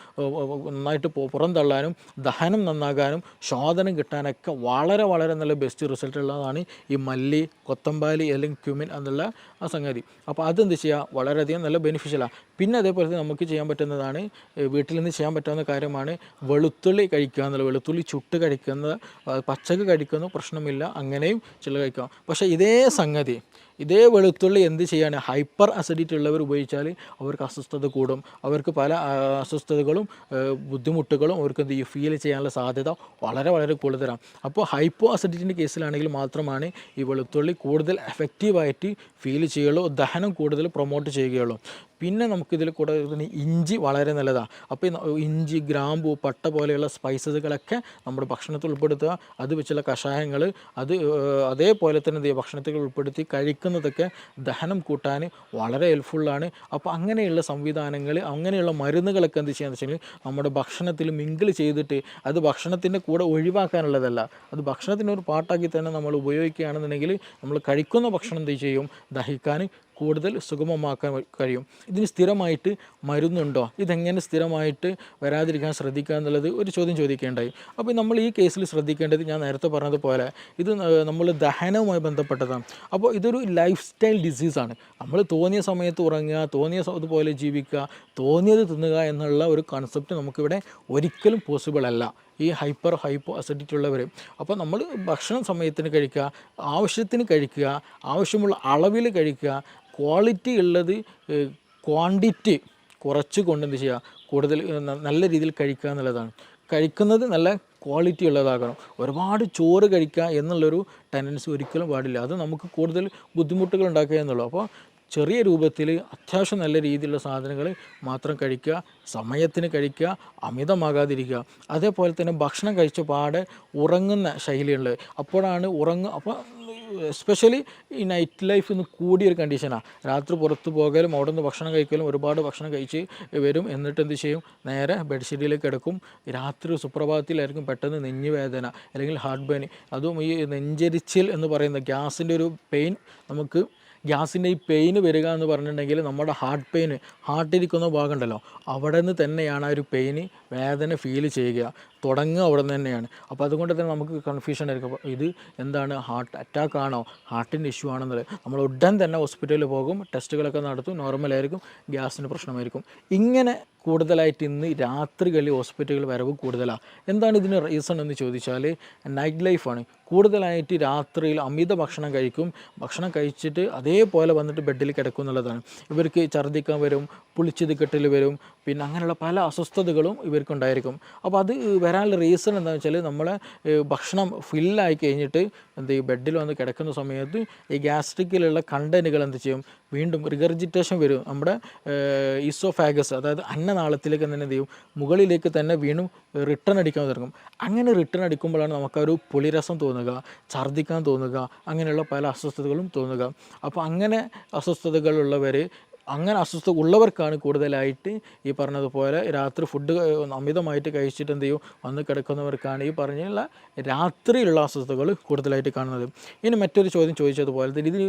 നന്നായിട്ട് പുറന്തള്ളാനും ദഹനം നന്നാകാനും ശോധനം കിട്ടാനൊക്കെ വളരെ വളരെ നല്ല ബെസ്റ്റ് റിസൾട്ട് ഉള്ളതാണ് ഈ മല്ലി, കൊത്തമ്പാലി അല്ലെങ്കിൽ ക്യുമിൻ എന്നുള്ള ആ സംഗതി. അപ്പോൾ അതെന്ത് ചെയ്യുക, വളരെയധികം നല്ല ബെനിഫിഷ്യലാണ്. പിന്നെ അതേപോലെ തന്നെ നമുക്ക് ചെയ്യാൻ പറ്റുന്നതാണ്, വീട്ടിൽ നിന്ന് ചെയ്യാൻ പറ്റാവുന്ന കാര്യമാണ് വെളുത്തുള്ളി കഴിക്കുക എന്നുള്ളത്. വെളുത്തുള്ളി ചുട്ട് കഴിക്കുന്നത്, പച്ചക്ക് കഴിക്കുന്നു പ്രശ്നമില്ല, അങ്ങനെയും ചില കഴിക്കാം. പക്ഷേ ഇതേ വെളുത്തുള്ളി എന്ത് ചെയ്യാണ്, ഹൈപ്പർ അസിഡിറ്റി ഉള്ളവർ ഉപയോഗിച്ചാൽ അവർക്ക് അസ്വസ്ഥത കൂടും, അവർക്ക് പല അസ്വസ്ഥതകളും ബുദ്ധിമുട്ടുകളും അവർക്ക് എന്ത് ചെയ്യും, ഫീൽ ചെയ്യാനുള്ള സാധ്യത വളരെ വളരെ കൂടുതലാണ്. അപ്പോൾ ഹൈപ്പോ അസിഡിറ്റിൻ്റെ കേസിലാണെങ്കിൽ മാത്രമാണ് ഈ വെളുത്തുള്ളി കൂടുതൽ എഫക്റ്റീവായിട്ട് ഫീൽ ചെയ്യുകയുള്ളൂ, ദഹനം കൂടുതൽ പ്രൊമോട്ട് ചെയ്യുകയുള്ളൂ. പിന്നെ നമുക്കിതിൽ കൂടെ ഇഞ്ചി വളരെ നല്ലതാണ്. അപ്പോൾ ഇഞ്ചി, ഗ്രാമ്പു, പട്ട പോലെയുള്ള സ്പൈസസുകളൊക്കെ നമ്മുടെ ഭക്ഷണത്തിൽ ഉൾപ്പെടുത്തുക. അത് വെച്ചുള്ള കഷായങ്ങൾ അതേപോലെ തന്നെ ഭക്ഷണത്തിൽ ഉൾപ്പെടുത്തി കഴിക്കുന്നതൊക്കെ ദഹനം കൂട്ടാൻ വളരെ ഹെൽപ്ഫുള്ളാണ്. അപ്പോൾ അങ്ങനെയുള്ള സംവിധാനങ്ങൾ, അങ്ങനെയുള്ള മരുന്നുകളൊക്കെ എന്ത് ചെയ്യാന്ന് വെച്ചാൽ നമ്മുടെ ഭക്ഷണത്തിൽ മിങ്കിൾ ചെയ്തിട്ട്, അത് ഭക്ഷണത്തിൻ്റെ കൂടെ ഒഴിവാക്കാനുള്ളതല്ല, അത് ഭക്ഷണത്തിൻ്റെ ഒരു പാർട്ടാക്കി തന്നെ നമ്മൾ ഉപയോഗിക്കുകയാണെന്നുണ്ടെങ്കിൽ നമ്മൾ കഴിക്കുന്ന ഭക്ഷണം എന്ത് ചെയ്യും, ദഹിക്കാൻ കൂടുതൽ സുഗമമാക്കാൻ കഴിയും. ഇതിന് സ്ഥിരമായിട്ട് മരുന്നുണ്ടോ, ഇതെങ്ങനെ സ്ഥിരമായിട്ട് വരാതിരിക്കാൻ ശ്രദ്ധിക്കുക എന്നുള്ളത് ഒരു ചോദ്യം ചോദിക്കേണ്ടായി. അപ്പോൾ നമ്മൾ ഈ കേസിൽ ശ്രദ്ധിക്കേണ്ടത്, ഞാൻ നേരത്തെ പറഞ്ഞതുപോലെ ഇത് നമ്മൾ ദഹനവുമായി ബന്ധപ്പെട്ടതാണ്. അപ്പോൾ ഇതൊരു ലൈഫ് സ്റ്റൈൽ ഡിസീസാണ്. നമ്മൾ തോന്നിയ സമയത്ത് ഉറങ്ങുക, അതുപോലെ ജീവിക്കുക, തോന്നിയത് തിന്നുക എന്നുള്ള ഒരു കൺസെപ്റ്റ് നമുക്കിവിടെ ഒരിക്കലും പോസിബിൾ അല്ല ഈ ഹൈപ്പോ അസിഡിറ്റി ഉള്ളവർ. അപ്പോൾ നമ്മൾ ഭക്ഷണം സമയത്തിന് കഴിക്കുക, ആവശ്യത്തിന് കഴിക്കുക, ആവശ്യമുള്ള അളവിൽ കഴിക്കുക, ക്വാളിറ്റി ഉള്ളത് ക്വാണ്ടിറ്റി കുറച്ച് കൊണ്ട് എന്ത് ചെയ്യുക, കൂടുതൽ നല്ല രീതിയിൽ കഴിക്കുക എന്നുള്ളതാണ്. കഴിക്കുന്നത് നല്ല ക്വാളിറ്റി ഉള്ളതാകണം. ഒരുപാട് ചോറ് കഴിക്കുക എന്നുള്ളൊരു ടെൻഡൻസി ഒരിക്കലും പാടില്ല. അത് നമുക്ക് കൂടുതൽ ബുദ്ധിമുട്ടുകൾ ഉണ്ടാക്കുക എന്നുള്ളൂ. അപ്പോൾ ചെറിയ രൂപത്തിൽ അത്യാവശ്യം നല്ല രീതിയിലുള്ള സാധനങ്ങൾ മാത്രം കഴിക്കുക, സമയത്തിന് കഴിക്കുക, അമിതമാകാതിരിക്കുക. അതേപോലെ തന്നെ ഭക്ഷണം കഴിച്ച പാടെ ഉറങ്ങുന്ന ശൈലിയുള്ളത്, അപ്പോഴാണ് അപ്പോൾ എസ്പെഷ്യലി ഈ നൈറ്റ് ലൈഫ് ഇന്ന് കൂടിയൊരു കണ്ടീഷനാണ്. രാത്രി പുറത്ത് പോകലും അവിടെ നിന്ന് ഭക്ഷണം കഴിക്കലും, ഒരുപാട് ഭക്ഷണം കഴിച്ച് വരും, എന്നിട്ട് എന്ത് ചെയ്യും, നേരെ ബെഡ്ഷീറ്റിലേക്ക് കിടക്കും. രാത്രി സുപ്രഭാതത്തിലായിരിക്കും പെട്ടെന്ന് നെഞ്ഞുവേദന അല്ലെങ്കിൽ ഹാർട്ട് പെയിൻ. അതും ഈ നെഞ്ചരിച്ചിൽ എന്ന് പറയുന്ന ഗ്യാസിൻ്റെ ഒരു പെയിൻ, നമുക്ക് ഗ്യാസിൻ്റെ ഈ പെയിന് വരിക എന്ന് പറഞ്ഞിട്ടുണ്ടെങ്കിൽ നമ്മുടെ ഹാർട്ടിരിക്കുന്ന ഭാഗം ഉണ്ടല്ലോ, അവിടെ നിന്ന് തന്നെയാണ് ആ ഒരു പെയിന്, വേദന ഫീൽ ചെയ്യുക, തുടങ്ങുക അവിടെ നിന്ന് തന്നെയാണ്. അപ്പോൾ അതുകൊണ്ട് തന്നെ നമുക്ക് കൺഫ്യൂഷൻ ആയിരിക്കും, അപ്പോൾ ഇത് എന്താണ്, ഹാർട്ട് അറ്റാക്ക് ആണോ, ഹാർട്ടിൻ്റെ ഇഷ്യൂ ആണെന്നുള്ളത്. നമ്മൾ ഉടൻ തന്നെ ഹോസ്പിറ്റലിൽ പോകും, ടെസ്റ്റുകളൊക്കെ നടത്തും, നോർമലായിരിക്കും, ഗ്യാസിന് പ്രശ്നമായിരിക്കും. ഇങ്ങനെ കൂടുതലായിട്ട് ഇന്ന് രാത്രികളിൽ ഹോസ്പിറ്റലുകൾ വരവ് കൂടുതലാണ്. എന്താണ് ഇതിന് റീസൺ എന്ന് ചോദിച്ചാൽ നൈറ്റ് ലൈഫാണ്. കൂടുതലായിട്ട് രാത്രിയിൽ അമിത ഭക്ഷണം കഴിക്കും, ഭക്ഷണം കഴിച്ചിട്ട് അതേപോലെ വന്നിട്ട് ബെഡിൽ കിടക്കും എന്നുള്ളതാണ്. ഇവർക്ക് ഛർദ്ദിക്കാൻ വരും, പുളിച്ചത് കെട്ടൽ വരും, പിന്നെ അങ്ങനെയുള്ള പല അസ്വസ്ഥതകളും ഇവർക്കുണ്ടായിരിക്കും. അപ്പോൾ അത് വരാനുള്ള റീസൺ എന്താണെന്ന് വെച്ചാൽ നമ്മളെ ഭക്ഷണം ഫില്ലായി കഴിഞ്ഞിട്ട് എന്ത് ചെയ്യും, ബെഡിൽ വന്ന് കിടക്കുന്ന സമയത്ത് ഈ ഗ്യാസ്ട്രിക്കിലുള്ള കണ്ടൻറ്റുകൾ എന്ത് ചെയ്യും, വീണ്ടും റിഗർജിറ്റേഷൻ വരും. നമ്മുടെ ഈസോഫാഗസ്, അതായത് അന്നനാളത്തിലേക്ക് തന്നെ എന്ത് ചെയ്യും, മുകളിലേക്ക് തന്നെ വീണ്ടും റിട്ടേൺ അടിക്കാൻ തുടങ്ങും. അങ്ങനെ റിട്ടേൺ അടിക്കുമ്പോഴാണ് നമുക്കൊരു പുളിരസം തോന്നുക, ഛർദ്ദിക്കാൻ തോന്നുക, അങ്ങനെയുള്ള പല അസ്വസ്ഥതകളും തോന്നുക. അപ്പോൾ അങ്ങനെ അസ്വസ്ഥതകളുള്ളവർ, അങ്ങനെ അസ്വസ്ഥത ഉള്ളവർക്കാണ് കൂടുതലായിട്ട് ഈ പറഞ്ഞതുപോലെ രാത്രി ഫുഡ് അമിതമായിട്ട് കഴിച്ചിട്ട് എന്ത് ചെയ്യും, വന്ന് കിടക്കുന്നവർക്കാണ് ഈ പറഞ്ഞുള്ള രാത്രിയിലുള്ള അസ്വസ്ഥതകൾ കൂടുതലായിട്ട് കാണുന്നത്. ഇനി മറ്റൊരു ചോദ്യം ചോദിച്ചതുപോലെ തന്നെ ഇത്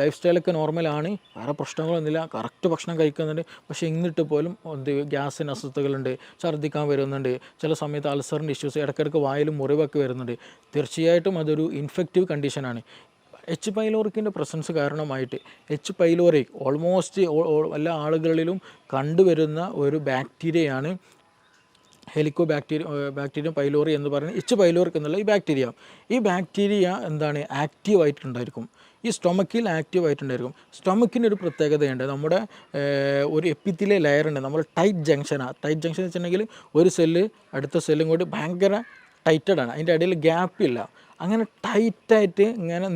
ലൈഫ് സ്റ്റൈലൊക്കെ നോർമലാണ്, വേറെ പ്രശ്നങ്ങളൊന്നുമില്ല, കറക്റ്റ് ഭക്ഷണം കഴിക്കുന്നുണ്ട്, പക്ഷേ എന്നിട്ട് പോലും എന്ത് ഗ്യാസിന് അസ്വസ്ഥതകളുണ്ട്, ഛർദ്ദിക്കാൻ വരുന്നുണ്ട്, ചില സമയത്ത് അൾസറിൻ്റെ ഇഷ്യൂസ്, ഇടയ്ക്കിടയ്ക്ക് വായിലും മുറിവൊക്കെ വരുന്നുണ്ട്. തീർച്ചയായിട്ടും അതൊരു ഇൻഫെക്റ്റീവ് കണ്ടീഷനാണ്. എച്ച് പൈലോറിക്കിൻ്റെ പ്രസൻസ് കാരണമായിട്ട്, എച്ച് പൈലോറി ഓൾമോസ്റ്റ് എല്ലാ ആളുകളിലും കണ്ടുവരുന്ന ഒരു ബാക്ടീരിയയാണ് ബാക്ടീരിയം പൈലോറി എന്ന് പറയുന്നത്. എച്ച് പൈലോറിക് എന്നുള്ള ഈ ബാക്ടീരിയ എന്താണ്, ആക്റ്റീവായിട്ടുണ്ടായിരിക്കും, ഈ സ്റ്റൊമക്കിൽ ആക്റ്റീവായിട്ടുണ്ടായിരിക്കും. സ്റ്റൊമക്കിനൊരു പ്രത്യേകതയുണ്ട്, നമ്മുടെ ഒരു എപ്പിത്തിലെ ലെയറുണ്ട്, നമ്മൾ ടൈറ്റ് ജംഗ്ഷൻ എന്ന് വെച്ചിട്ടുണ്ടെങ്കിൽ ഒരു സെല്ല് അടുത്ത സെല്ലും കൂടി ഭയങ്കര ടൈറ്റഡാണ്, അതിൻ്റെ ഇടയിൽ ഗ്യാപ്പില്ല. അങ്ങനെ ടൈറ്റായിട്ട് ഇങ്ങനെ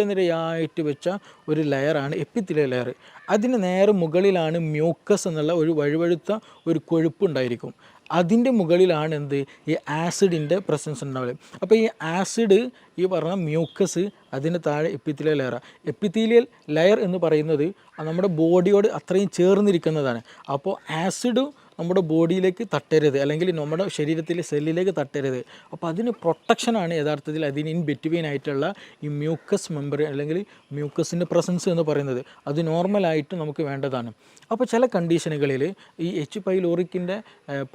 നിരയായിട്ട് വെച്ച ഒരു ലെയറാണ് എപ്പിത്തിലെ ലെയർ. അതിന് നേരെ മുകളിലാണ് മ്യൂക്കസ് എന്നുള്ള ഒരു വഴുവഴുത്ത ഒരു കൊഴുപ്പുണ്ടായിരിക്കും. അതിൻ്റെ മുകളിലാണ് എന്ത്, ഈ ആസിഡിൻ്റെ പ്രസൻസ് ഉണ്ടാവുക. അപ്പോൾ ഈ ആസിഡ്, ഈ പറഞ്ഞ മ്യൂക്കസ്, അതിന് താഴെ എപ്പിത്തീലിയൽ ലെയറാണ്. എപ്പിത്തീലിയൽ ലെയർ എന്ന് പറയുന്നത് നമ്മുടെ ബോഡിയോട് അത്രയും ചേർന്നിരിക്കുന്നതാണ്. അപ്പോൾ ആസിഡും നമ്മുടെ ബോഡിയിലേക്ക് തട്ടരുത്, അല്ലെങ്കിൽ നമ്മുടെ ശരീരത്തിലെ സെല്ലിലേക്ക് തട്ടരുത്. അപ്പോൾ അതിന് പ്രൊട്ടക്ഷനാണ് യഥാർത്ഥത്തിൽ അതിന് ഇൻ ബിറ്റ്വീൻ ആയിട്ടുള്ള ഈ മ്യൂക്കസ് മെമ്പർ അല്ലെങ്കിൽ മ്യൂക്കസിൻ്റെ പ്രസൻസ് എന്ന് പറയുന്നത്. അത് നോർമലായിട്ട് നമുക്ക് വേണ്ടതാണ്. അപ്പോൾ ചില കണ്ടീഷനുകളിൽ ഈ എച്ച് പൈലോറിക്കിൻ്റെ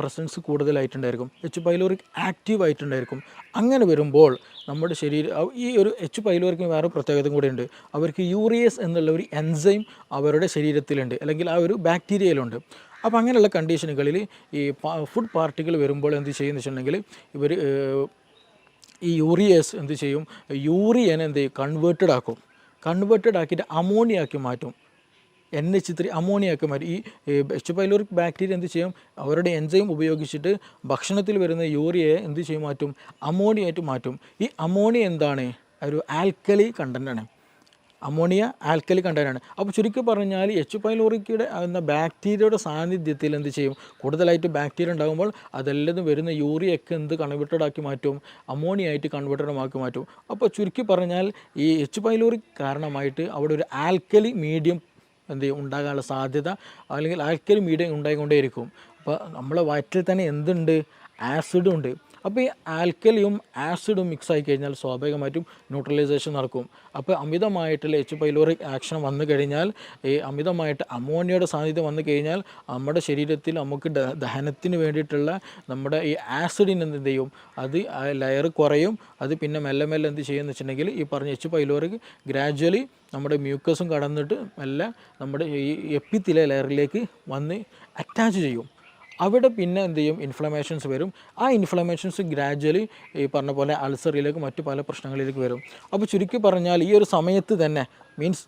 പ്രസൻസ് കൂടുതലായിട്ടുണ്ടായിരിക്കും, എച്ച് പൈലോറിക് ആക്റ്റീവ് ആയിട്ടുണ്ടായിരിക്കും. അങ്ങനെ വരുമ്പോൾ നമ്മുടെ ശരീരം ഈ ഒരു എച്ച് പൈലോറിക്കിന് വേറെ പ്രത്യേകത കൂടെ ഉണ്ട്. അവർക്ക് യൂറിയസ് എന്നുള്ള ഒരു എൻസൈം അവരുടെ ശരീരത്തിലുണ്ട്, അല്ലെങ്കിൽ ആ ഒരു ബാക്ടീരിയയിലുണ്ട്. അപ്പോൾ അങ്ങനെയുള്ള കണ്ടീഷനുകളിൽ ഈ ഫുഡ് പാർട്ടിക്കിൾ വരുമ്പോൾ എന്ത് ചെയ്യുമെന്ന് വെച്ചിട്ടുണ്ടെങ്കിൽ ഇവർ ഈ യൂറിയസ് എന്ത് ചെയ്യും, യൂറിയനെ എന്ത് ചെയ്യും, കൺവേർട്ടഡ് ആക്കിയിട്ട് അമോണിയാക്കി മാറ്റും. NH3 അമോണിയാക്കി മാറ്റും. ഈ എച്ച് പൈലോറിക് ബാക്ടീരിയ എന്ത് ചെയ്യും, അവരുടെ എൻസൈം ഉപയോഗിച്ചിട്ട് ഭക്ഷണത്തിൽ വരുന്ന യൂറിയയെ എന്ത് ചെയ്യും, മാറ്റും, അമോണിയായിട്ട് മാറ്റും. ഈ അമോണിയ എന്താണ്, ഒരു ആൽക്കലി കണ്ടൻ്റാണ്. അമോണിയ ആൽക്കലി കണ്ടൻ്റാണ്. അപ്പോൾ ചുരുക്കി പറഞ്ഞാൽ എച്ച് പൈലോറിക്കയുടെ എന്ന ബാക്ടീരിയയുടെ സാന്നിധ്യത്തിൽ എന്ത് ചെയ്യും, കൂടുതലായിട്ട് ബാക്ടീരിയ ഉണ്ടാകുമ്പോൾ അതെല്ലാം വരുന്ന യൂറിയൊക്കെ എന്ത് കൺവേർട്ടഡ് ആക്കി മാറ്റും, അമോണിയ ആയിട്ട് കൺവേർട്ടഡ് ആക്കി മാറ്റും. അപ്പോൾ ചുരുക്കി പറഞ്ഞാൽ ഈ എച്ച് പൈലോറിക് കാരണമായിട്ട് അവിടെ ഒരു ആൽക്കലി മീഡിയം എന്ത് ചെയ്യും, ഉണ്ടാകാനുള്ള സാധ്യത, അല്ലെങ്കിൽ ആൽക്കലി മീഡിയം ഉണ്ടായിക്കൊണ്ടേയിരിക്കും. അപ്പോൾ നമ്മളെ വയറ്റിൽ തന്നെ എന്തുണ്ട്, ആസിഡും ഉണ്ട്. അപ്പോൾ ഈ ആൽക്കലിയും ആസിഡും മിക്സ് ആയി കഴിഞ്ഞാൽ സ്വാഭാവികമായിട്ടും ന്യൂട്രലൈസേഷൻ നടക്കും. അപ്പോൾ അമിതമായിട്ടുള്ള എച്ച് പൈലോറിക് ആക്ഷൻ വന്നു കഴിഞ്ഞാൽ, ഈ അമിതമായിട്ട് അമോണിയയുടെ സാന്നിധ്യം വന്നു കഴിഞ്ഞാൽ നമ്മുടെ ശരീരത്തിൽ നമുക്ക് ദഹനത്തിന് വേണ്ടിയിട്ടുള്ള നമ്മുടെ ഈ ആസിഡിന് എന്ത് ചെയ്യും, അത് ലെയർ കുറയും. അത് പിന്നെ മെല്ലെ മെല്ലെ എന്ത് ചെയ്യുമെന്ന് വെച്ചിട്ടുണ്ടെങ്കിൽ ഈ പറഞ്ഞ എച്ച് പൈലോറിക് ഗ്രാജ്വലി നമ്മുടെ മ്യൂക്കസും കടന്നിട്ട് മെല്ലെ നമ്മുടെ ഈ എപ്പിത്തിലെ ലെയറിലേക്ക് വന്ന് അറ്റാച്ച് ചെയ്യും. അവിടെ പിന്നെ എന്ത് ചെയ്യും, ഇൻഫ്ലമേഷൻസ് വരും. ആ ഇൻഫ്ലമേഷൻസ് ഗ്രാജ്വലി ഈ പറഞ്ഞ പോലെ അൾസറിലേക്ക് മറ്റു പല പ്രശ്നങ്ങളിലേക്ക് വരും. അപ്പോൾ ചുരുക്കി പറഞ്ഞാൽ ഈ ഒരു സമയത്ത് തന്നെ മീൻസ്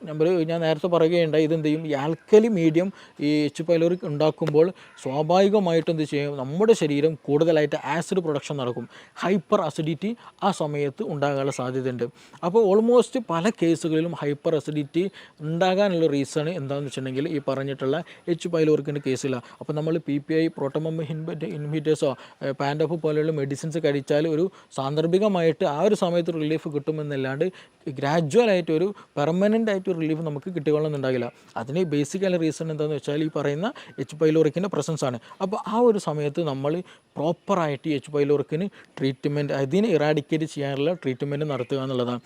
ഞാൻ നേരത്തെ പറയുകയുണ്ടായി, ഇതെന്ത് ചെയ്യും, ഈ ആൽക്കലി മീഡിയം ഈ എച്ച് പൈലോറിക് ഉണ്ടാക്കുമ്പോൾ സ്വാഭാവികമായിട്ടും എന്ത് ചെയ്യും, നമ്മുടെ ശരീരം കൂടുതലായിട്ട് ആസിഡ് പ്രൊഡക്ഷൻ നടക്കും. ഹൈപ്പർ അസിഡിറ്റി ആ സമയത്ത് ഉണ്ടാകാനുള്ള സാധ്യതയുണ്ട്. അപ്പോൾ ഓൾമോസ്റ്റ് പല കേസുകളിലും ഹൈപ്പർ അസിഡിറ്റി ഉണ്ടാകാനുള്ള റീസൺ എന്താണെന്ന് വെച്ചിട്ടുണ്ടെങ്കിൽ ഈ പറഞ്ഞിട്ടുള്ള എച്ച് പൈലോറിക്കിൻ്റെ കേസിലാണ്. അപ്പോൾ നമ്മൾ PPI പ്രോട്ടോമം ഇൻഹിബിറ്റേഴ്സോ പാൻഡോഫ് പോലെയുള്ള മെഡിസിൻസ് കഴിച്ചാൽ ഒരു സാന്ദർഭികമായിട്ട് ആ ഒരു സമയത്ത് റിലീഫ് കിട്ടുമെന്നല്ലാണ്ട് ഗ്രാജ്വലായിട്ട് ഒരു പെർമനൻ്റ് ആയിട്ട് റിലീഫ് നമുക്ക് കിട്ടിക്കൊള്ളുന്നുണ്ടാകില്ല. അതിന് ബേസിക്കലി റീസൺ എന്താണെന്ന് വെച്ചാൽ ഈ പറയുന്ന എച്ച് പൈലോറിക്കിൻ്റെ പ്രസൻസ് ആണ്. അപ്പോൾ ആ ഒരു സമയത്ത് നമ്മൾ പ്രോപ്പറായിട്ട് എച്ച് പൈലോറിക്കിന് ട്രീറ്റ്മെൻറ്റ്, അതിനെ ഇറാഡിക്കേറ്റ് ചെയ്യാനുള്ള ട്രീറ്റ്മെൻറ്റ് നടത്തുക എന്നുള്ളതാണ്.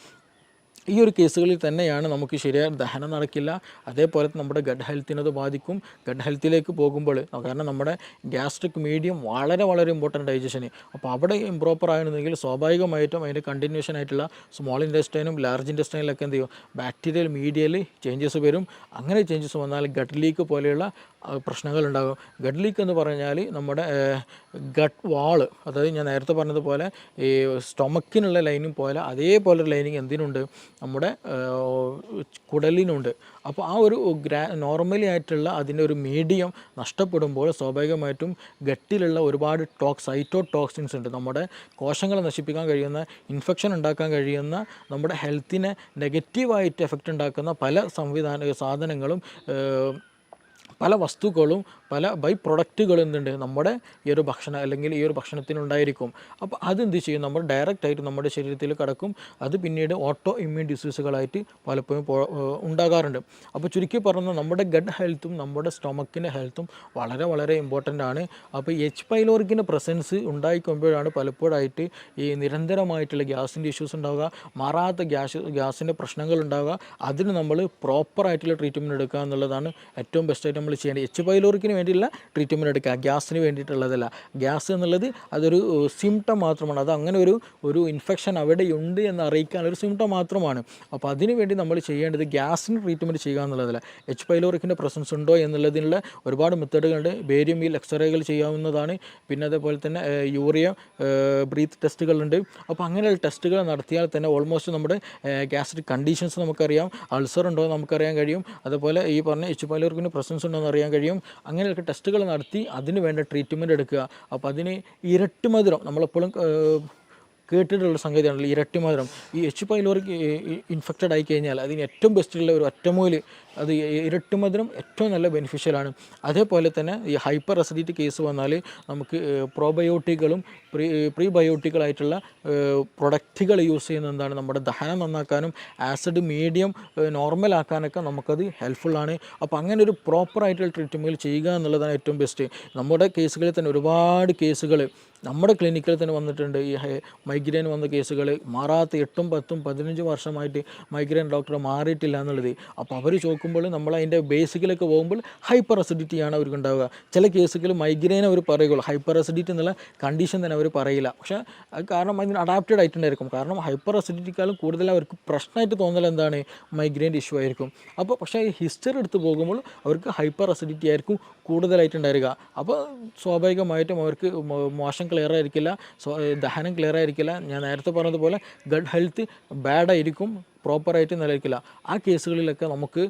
ഈ ഒരു കേസുകളിൽ തന്നെയാണ് നമുക്ക് ശരിയായ ദഹനം നടക്കില്ല, അതേപോലെ നമ്മുടെ ഗഡ് ഹെൽത്തിനത് ബാധിക്കും. ഗഡ് ഹെൽത്തിലേക്ക് പോകുമ്പോൾ, കാരണം നമ്മുടെ ഗ്യാസ്ട്രിക് മീഡിയം വളരെ വളരെ ഇമ്പോർട്ടൻ്റ് ഡൈജഷന്. അപ്പോൾ അവിടെ ഇംപ്രോപ്പർ ആയിരുന്നെങ്കിൽ സ്വാഭാവികമായിട്ടും അതിൻ്റെ കണ്ടിന്യൂഷൻ ആയിട്ടുള്ള സ്മോൾ ഇൻറ്റെസ്റ്റൈനും ലാർജ് ഇൻറ്റെസ്റ്റൈനിലൊക്കെ എന്ത് ചെയ്യും, ബാക്ടീരിയൽ മീഡിയയിൽ ചേഞ്ചസ് വരും. അങ്ങനെ ചേഞ്ചസ് വന്നാൽ ഗട്ട് ലീക്ക് പോലെയുള്ള പ്രശ്നങ്ങളുണ്ടാകും. ഗട്ട് ലീക്ക് എന്ന് പറഞ്ഞാൽ നമ്മുടെ ഗട്ട് വാള്, അതായത് ഞാൻ നേരത്തെ പറഞ്ഞതുപോലെ ഈ സ്റ്റൊമക്കിനുള്ള ലൈനിങ് പോലെ അതേപോലെ ലൈനിങ് എന്തിനുണ്ട്, നമ്മുടെ കുടലിനുണ്ട്. അപ്പോൾ ആ ഒരു നോർമലി ആയിട്ടുള്ള അതിൻ്റെ ഒരു മീഡിയം നഷ്ടപ്പെടുമ്പോൾ സ്വാഭാവികമായിട്ടും ഗട്ടിലുള്ള ഒരുപാട് സൈറ്റോടോക്സിൻസ് ഉണ്ട്, നമ്മുടെ കോശങ്ങളെ നശിപ്പിക്കാൻ കഴിയുന്ന, ഇൻഫെക്ഷൻ ഉണ്ടാക്കാൻ കഴിയുന്ന, നമ്മുടെ ഹെൽത്തിനെ നെഗറ്റീവായിട്ട് എഫക്റ്റ് ഉണ്ടാക്കുന്ന പല സാധനങ്ങളും, പല വസ്തുക്കളും, പല ബൈ പ്രൊഡക്റ്റുകൾ എന്തുണ്ട് നമ്മുടെ ഈ ഒരു ഭക്ഷണം അല്ലെങ്കിൽ ഈ ഒരു ഭക്ഷണത്തിനുണ്ടായിരിക്കും. അപ്പോൾ അതെന്ത് ചെയ്യും, നമ്മൾ ഡയറക്റ്റായിട്ട് നമ്മുടെ ശരീരത്തിൽ കിടക്കും. അത് പിന്നീട് ഓട്ടോ ഇമ്മ്യൂൺ ഡിസീസുകളായിട്ട് പലപ്പോഴും ഉണ്ടാകാറുണ്ട്. അപ്പോൾ ചുരുക്കി പറഞ്ഞാൽ നമ്മുടെ ഗഡ് ഹെൽത്തും നമ്മുടെ സ്റ്റൊമക്കിൻ്റെ ഹെൽത്തും വളരെ വളരെ ഇമ്പോർട്ടൻ്റ് ആണ്. അപ്പോൾ എച്ച് പൈലോറിക്കിൻ്റെ പ്രസൻസ് ഉണ്ടായിക്കൊമ്പോഴാണ് പലപ്പോഴായിട്ട് ഈ നിരന്തരമായിട്ടുള്ള ഗ്യാസിൻ്റെ ഇഷ്യൂസ് ഉണ്ടാവുക, മാറാത്ത ഗ്യാസിൻ്റെ പ്രശ്നങ്ങൾ ഉണ്ടാവുക. അതിന് നമ്മൾ പ്രോപ്പറായിട്ടുള്ള ട്രീറ്റ്മെൻറ്റ് എടുക്കുക എന്നുള്ളതാണ് ഏറ്റവും ബെസ്റ്റായിട്ട് നമ്മൾ ചെയ്യേണ്ടത്. എച്ച് പൈലോറിക്കിന് വേണ്ടിയുള്ള ട്രീറ്റ്മെൻറ്റ് എടുക്കുക, ഗ്യാസിന് വേണ്ടിയിട്ടുള്ളതല്ല. ഗ്യാസ് എന്നുള്ളത് അതൊരു സിംറ്റം മാത്രമാണ്. അത് അങ്ങനെ ഒരു ഇൻഫെക്ഷൻ അവിടെയുണ്ട് എന്ന് അറിയിക്കാനൊരു സിംറ്റം മാത്രമാണ്. അപ്പോൾ അതിന് വേണ്ടി നമ്മൾ ചെയ്യേണ്ടത് ഗ്യാസിന് ട്രീറ്റ്മെൻറ്റ് ചെയ്യുക എന്നുള്ളതല്ല. എച്ച് പൈലോറിക്കിൻ്റെ പ്രസൻസ് ഉണ്ടോ എന്നുള്ളതിനുള്ള ഒരുപാട് മെത്തേഡുകളുണ്ട്. ബേരിയം വീൽ എക്സ്റേകൾ ചെയ്യാവുന്നതാണ്. പിന്നെ അതേപോലെ തന്നെ യൂറിയ ബ്രീത്ത് ടെസ്റ്റുകളുണ്ട്. അപ്പോൾ അങ്ങനെയുള്ള ടെസ്റ്റുകൾ നടത്തിയാൽ തന്നെ ഓൾമോസ്റ്റ് നമ്മുടെ ഗ്യാസ്ട്രിക് കണ്ടീഷൻസ് നമുക്കറിയാം, അൾസർ ഉണ്ടോ എന്ന് നമുക്കറിയാൻ കഴിയും. അതുപോലെ ഈ പറഞ്ഞ എച്ച് പൈലോറിക്കിൻ്റെ പ്രസൻസ് ഉണ്ടോ എന്ന് അറിയാൻ കഴിയും. അങ്ങനെയൊക്കെ ടെസ്റ്റുകൾ നടത്തി അതിന് വേണ്ട ട്രീറ്റ്മെൻറ്റ് എടുക്കുക. അപ്പോൾ അതിന് ഇരട്ടി മധുരം, നമ്മളെപ്പോഴും കേട്ടിട്ടുള്ള സംഗതിയാണല്ലോ ഇരട്ടി മധുരം. ഈ എച്ച് പൈലോറിക്ക് ഇൻഫെക്റ്റഡ് ആയി കഴിഞ്ഞാൽ അതിന് ഏറ്റവും ബെസ്റ്റുള്ള ഒരു ഒറ്റമൂല് അത് ഇരട്ടി മധുരം ഏറ്റവും നല്ല ബെനിഫിഷ്യലാണ്. അതേപോലെ തന്നെ ഈ ഹൈപ്പർ അസിഡിറ്റി കേസ് വന്നാൽ നമുക്ക് പ്രോബയോട്ടിക്കുകളും പ്രീബയോട്ടിക്കുകളായിട്ടുള്ള പ്രൊഡക്റ്റുകൾ യൂസ് ചെയ്യുന്നത് എന്താണ് നമ്മുടെ ദഹനം നന്നാക്കാനും ആസിഡ് മീഡിയം നോർമലാക്കാനൊക്കെ നമുക്കത് ഹെൽപ്ഫുള്ളാണ്. അപ്പോൾ അങ്ങനെ ഒരു പ്രോപ്പറായിട്ടുള്ള ട്രീറ്റ്മെൻറ്റ് ചെയ്യുക എന്നുള്ളതാണ് ഏറ്റവും ബെസ്റ്റ്. നമ്മുടെ കേസുകളിൽ തന്നെ ഒരുപാട് കേസുകൾ നമ്മുടെ ക്ലിനിക്കിൽ തന്നെ വന്നിട്ടുണ്ട്. ഈ മൈഗ്രെയിൻ വന്ന കേസുകൾ മാറാത്ത 8, 10, 15 വർഷമായിട്ട് മൈഗ്രെയിൻ ഡോക്ടറെ മാറിയിട്ടില്ല എന്നുള്ളത്. അപ്പോൾ അവർ ചോദിക്കുമ്പോൾ നമ്മൾ അതിൻ്റെ ബേസിക്കിലൊക്കെ പോകുമ്പോൾ ഹൈപ്പർ അസിഡിറ്റിയാണ് അവർക്ക് ഉണ്ടാവുക. ചില കേസുകൾ മൈഗ്രെയിൻ അവർ പറയുള്ളൂ, ഹൈപ്പർ അസിഡിറ്റി എന്നുള്ള കണ്ടീഷൻ തന്നെ അവർ പറയില്ല. പക്ഷേ അത് കാരണം അതിന് അഡാപ്റ്റഡ് ആയിട്ടുണ്ടായിരിക്കും. കാരണം ഹൈപ്പർ അസിഡിറ്റിക്കാളും കൂടുതൽ അവർക്ക് പ്രശ്നമായിട്ട് തോന്നൽ എന്താണ് മൈഗ്രെയിൻ ഇഷ്യൂ ആയിരിക്കും. അപ്പോൾ പക്ഷേ ഈ ഹിസ്റ്ററി എടുത്ത് പോകുമ്പോൾ അവർക്ക് ഹൈപ്പർ അസിഡിറ്റി ആയിരിക്കും കൂടുതലായിട്ടുണ്ടായിരിക. അപ്പോൾ സ്വാഭാവികമായിട്ടും അവർക്ക് മോശം ക്ലിയർ ആയിരിക്കില്ല, ദഹനം ക്ലിയർ ആയിരിക്കില്ല. ഞാൻ നേരത്തെ പറഞ്ഞതുപോലെ ഗട്ട് ഹെൽത്ത് ബാഡായിരിക്കും, പ്രോപ്പറായിട്ട് നിലനിൽക്കില്ല. ആ കേസുകളിലൊക്കെ നമുക്ക്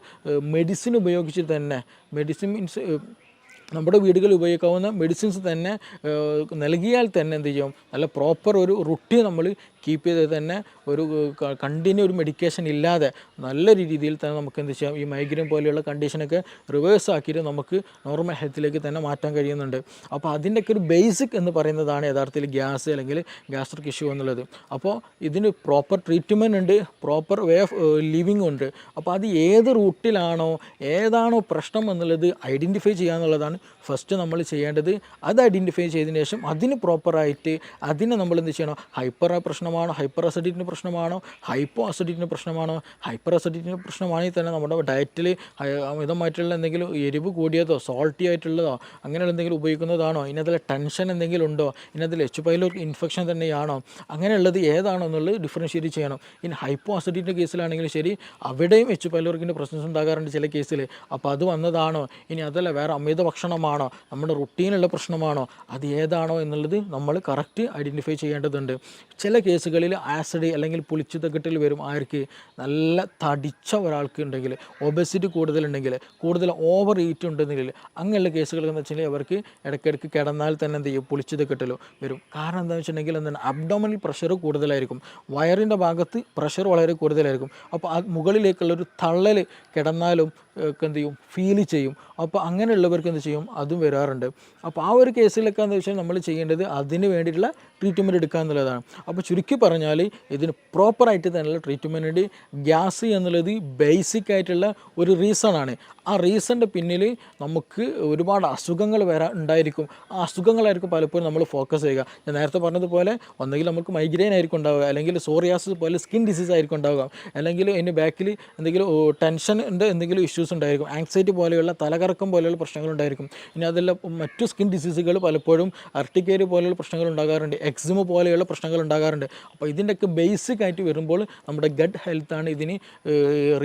മെഡിസിൻ ഉപയോഗിച്ച് തന്നെ, മെഡിസിൻ മീൻസ് നമ്മുടെ വീടുകളിൽ ഉപയോഗിക്കാവുന്ന മെഡിസിൻസ് തന്നെ നൽകിയാൽ തന്നെ എന്ത് ചെയ്യും, നല്ല പ്രോപ്പർ ഒരു റുട്ടീൻ നമ്മൾ കീപ്പ് ചെയ്ത് തന്നെ ഒരു കണ്ടിന്യൂ ഒരു മെഡിക്കേഷൻ ഇല്ലാതെ നല്ല രീതിയിൽ തന്നെ നമുക്ക് എന്ത് ചെയ്യാം, ഈ മൈഗ്രെയിൻ പോലെയുള്ള കണ്ടീഷനൊക്കെ റിവേഴ്സ് ആക്കിയിട്ട് നമുക്ക് നോർമൽ ഹെൽത്തിലേക്ക് തന്നെ മാറ്റാൻ കഴിയുന്നുണ്ട്. അപ്പോൾ അതിൻ്റെയൊക്കെ ഒരു ബേസിക് എന്ന് പറയുന്നതാണ് യഥാർത്ഥത്തിൽ ഗ്യാസ് അല്ലെങ്കിൽ ഗ്യാസ്ട്രിക് ഇഷ്യൂ എന്നുള്ളത്. അപ്പോൾ ഇതിന് പ്രോപ്പർ ട്രീറ്റ്മെൻറ്റ് ഉണ്ട്, പ്രോപ്പർ വേ ഓഫ് ലിവിങ് ഉണ്ട്. അപ്പോൾ അത് ഏത് റൂട്ടിലാണോ ഏതാണോ പ്രശ്നം എന്നുള്ളത് ഐഡൻറ്റിഫൈ ചെയ്യുക എന്നുള്ളതാണ് ഫസ്റ്റ് നമ്മൾ ചെയ്യേണ്ടത്. അത് ഐഡൻറ്റിഫൈ ചെയ്തതിന് ശേഷം അതിന് പ്രോപ്പറായിട്ട് അതിനെ നമ്മൾ എന്ത് ചെയ്യണം, പ്രശ്നമാണോ, ഹൈപ്പർ അസിഡിറ്റിൻ്റെ പ്രശ്നമാണോ, ഹൈപ്പോ അസിഡിറ്റിൻ്റെ പ്രശ്നമാണോ. ഹൈപ്പർ അസിഡിറ്റിൻ്റെ പ്രശ്നമാണെങ്കിൽ തന്നെ നമ്മുടെ ഡയറ്റിൽ അമിതമായിട്ടുള്ള എന്തെങ്കിലും എരിവ് കൂടിയതോ സോൾട്ടി ആയിട്ടുള്ളതോ അങ്ങനെയുള്ള എന്തെങ്കിലും ഉപയോഗിക്കുന്നതാണോ, ഇതിനകത്തിൽ ടെൻഷൻ എന്തെങ്കിലും ഉണ്ടോ, ഇതിനകത്തിൽ എച്ച് പൈലോറി ഇൻഫെക്ഷൻ തന്നെയാണോ, അങ്ങനെയുള്ളത് ഏതാണോ എന്നുള്ളത് ഡിഫറൻഷ്യേറ്റ് ചെയ്യണം. ഇനി ഹൈപ്പോ അസിഡിറ്റിൻ്റെ കേസിലാണെങ്കിലും ശരി, അവിടെയും എച്ച് പൈലോറിക്കിൻ്റെ പ്രശ്നം ഉണ്ടാകാറുണ്ട് ചില കേസിൽ. അപ്പോൾ അത് വന്നതാണോ, ഇനി അതല്ല വേറെ അമിത ഭക്ഷണമാണോ, നമ്മുടെ റുട്ടീനുള്ള പ്രശ്നമാണോ, അത് ഏതാണോ എന്നുള്ളത് നമ്മൾ കറക്റ്റ് ഐഡൻറ്റിഫൈ ചെയ്യേണ്ടതുണ്ട്. ചില കേസുകളിൽ ആസിഡ് അല്ലെങ്കിൽ പുളിച്ചുതക്കെട്ടിൽ വരും. ആർക്ക് നല്ല തടിച്ച ഒരാൾക്ക് ഉണ്ടെങ്കിൽ, ഒബസിറ്റി കൂടുതലുണ്ടെങ്കിൽ, കൂടുതൽ ഓവർ ഈറ്റ് ഉണ്ടെങ്കിൽ, അങ്ങനെയുള്ള കേസുകൾ എന്ന് വെച്ചാൽ അവർക്ക് ഇടയ്ക്കിടയ്ക്ക് കിടന്നാൽ തന്നെ എന്ത് ചെയ്യും, പുളിച്ചുതക്കെട്ടിൽ വരും. കാരണം എന്താണെന്ന് വെച്ചിട്ടുണ്ടെങ്കിൽ എന്താണ്, അബ്ഡോമിനൽ പ്രഷർ കൂടുതലായിരിക്കും, വയറിൻ്റെ ഭാഗത്ത് പ്രഷർ വളരെ കൂടുതലായിരിക്കും. അപ്പോൾ ആ മുകളിലേക്കുള്ളൊരു തള്ളൽ കിടന്നാലും എന്ത് ചെയ്യും, ഫീൽ ചെയ്യും. അപ്പോൾ അങ്ങനെയുള്ളവർക്ക് എന്ത് ചെയ്യും, അതും വരാറുണ്ട്. അപ്പോൾ ആ ഒരു കേസിലൊക്കെ എന്ന് വെച്ചാൽ നമ്മൾ ചെയ്യേണ്ടത് അതിന് വേണ്ടിയിട്ടുള്ള ട്രീറ്റ്മെൻറ്റ് എടുക്കുക എന്നുള്ളതാണ്. അപ്പോൾ ചുരുക്കി പറഞ്ഞാൽ ഇതിന് പ്രോപ്പറായിട്ട് തന്നെയുള്ള ട്രീറ്റ്മെൻറ്റ്. ഗ്യാസ് എന്നുള്ളത് ബേസിക് ആയിട്ടുള്ള ഒരു റീസണാണ്. ആ റീസണിൻ്റെ പിന്നിൽ നമുക്ക് ഒരുപാട് അസുഖങ്ങൾ ഉണ്ടായിരിക്കും. ആ അസുഖങ്ങളായിരിക്കും പലപ്പോഴും നമ്മൾ ഫോക്കസ് ചെയ്യുക. ഞാൻ നേരത്തെ പറഞ്ഞതുപോലെ ഒന്നെങ്കിൽ നമുക്ക് മൈഗ്രെയിൻ ആയിരിക്കും ഉണ്ടാവുക, അല്ലെങ്കിൽ സോറിയാസിസ് പോലെ സ്കിൻ ഡിസീസ് ആയിരിക്കും ഉണ്ടാവുക, അല്ലെങ്കിൽ അതിൻ്റെ ബാക്കിൽ എന്തെങ്കിലും ടെൻഷൻ്റെ എന്തെങ്കിലും ഇഷ്യൂസ് ഉണ്ടായിരിക്കും, ആങ്സൈറ്റി പോലെയുള്ള തലകറക്കം പോലെയുള്ള പ്രശ്നങ്ങളുണ്ടായിരിക്കും. ഇനി അതെല്ലാം മറ്റു സ്കിൻ ഡിസീസുകൾ പലപ്പോഴും അർട്ടിക്കേരി പോലെയുള്ള പ്രശ്നങ്ങൾ ഉണ്ടാകാറുണ്ട്, എക്സിമ പോലെയുള്ള പ്രശ്നങ്ങൾ ഉണ്ടാകാറുണ്ട്. അപ്പോൾ ഇതിൻ്റെയൊക്കെ ബേസിക് ആയിട്ട് വരുമ്പോൾ നമ്മുടെ ഗട്ട് ഹെൽത്താണ് ഇതിന്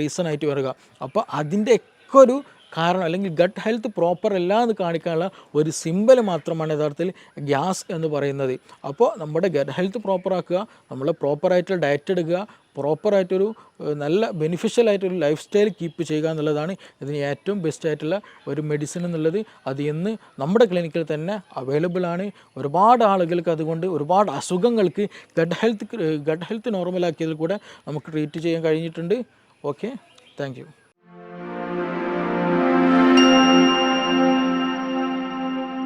റീസണായിട്ട് വരിക. അപ്പോൾ അതിൻ്റെ ഒരു കാരണം അല്ലെങ്കിൽ ഗട്ട് ഹെൽത്ത് പ്രോപ്പർ അല്ല എന്ന് കാണിക്കാനുള്ള ഒരു സിമ്പൽ മാത്രമാണ് യഥാർത്ഥത്തിൽ ഗ്യാസ് എന്ന് പറയുന്നത്. അപ്പോൾ നമ്മുടെ ഗട്ട് ഹെൽത്ത് പ്രോപ്പറാക്കുക, നമ്മൾ പ്രോപ്പറായിട്ടുള്ള ഡയറ്റ് എടുക്കുക, പ്രോപ്പറായിട്ടൊരു നല്ല ബെനിഫിഷ്യലായിട്ടൊരു ലൈഫ് സ്റ്റൈൽ കീപ്പ് ചെയ്യുക എന്നുള്ളതാണ് ഇതിന് ഏറ്റവും ബെസ്റ്റ് ആയിട്ടുള്ള ഒരു മെഡിസിൻ എന്നുള്ളത്. അത് ഇന്ന് നമ്മുടെ ക്ലിനിക്കിൽ തന്നെ അവൈലബിൾ ആണ്. ഒരുപാട് ആളുകൾക്ക് അതുകൊണ്ട് ഒരുപാട് അസുഖങ്ങൾക്ക് ഗട്ട് ഹെൽത്ത് നോർമലാക്കിയതിൽ കൂടെ നമുക്ക് ട്രീറ്റ് ചെയ്യാൻ കഴിഞ്ഞിട്ടുണ്ട്. Okay, thank you.